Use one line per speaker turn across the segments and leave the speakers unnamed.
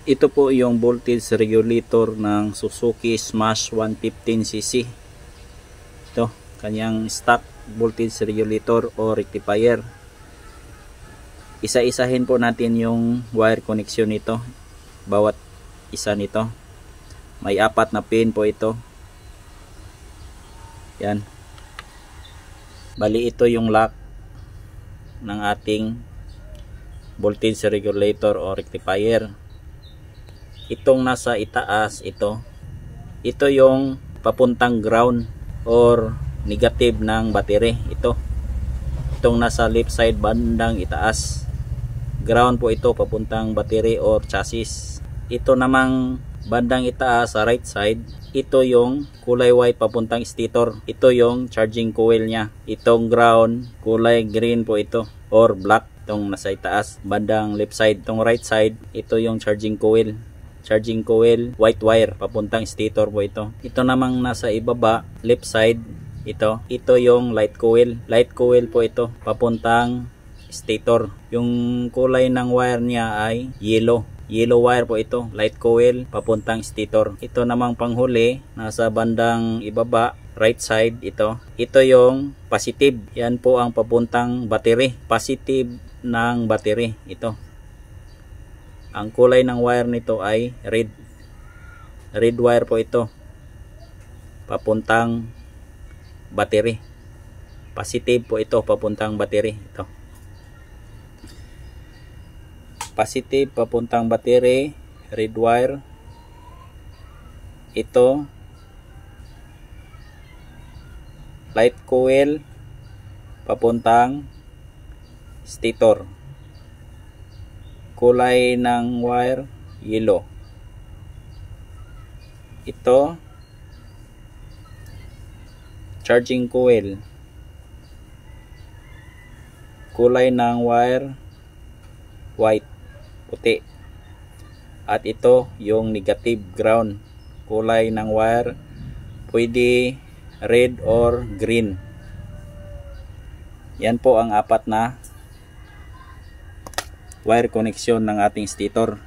Ito po yung voltage regulator ng Suzuki Smash 115cc. Ito, kanyang stock voltage regulator o rectifier. Isa-isahin po natin yung wire connection nito. Bawat isa nito. May 4 na pin po ito. Yan. Bali ito yung lock ng ating voltage regulator o rectifier. Itong nasa itaas, ito yung papuntang ground or negative ng battery. Itong nasa left side bandang itaas, ground po ito, papuntang battery or chassis. Ito namang bandang itaas sa right side, ito yung kulay white papuntang stator. Ito yung charging coil nya. Itong ground, kulay green po ito or black. Itong nasa itaas bandang left side. Itong right side, ito yung charging coil. Charging coil, white wire, papuntang stator po ito. Ito namang nasa ibaba, left side, ito yung light coil. Light coil po ito, papuntang stator. Yung kulay ng wire niya ay yellow. Yellow wire po ito, light coil, papuntang stator. Ito namang panghuli, nasa bandang ibaba, right side, ito yung positive. Yan po ang papuntang battery. Positive ng battery, ito. Ang kulay ng wire nito ay red. Red wire po ito. Papuntang battery. Positive po ito, papuntang battery. Ito. Positive, papuntang battery. Red wire. Ito. Light coil. Papuntang stator. Kulay ng wire yellow. Ito charging coil. Kulay ng wire white, puti. At ito yung negative ground. Kulay ng wire pwede red or green. Yan po ang 4 na wire connection ng ating stator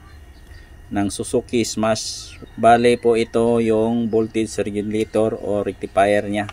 ng Suzuki Smash. Bale po ito yung voltage regulator o rectifier nya.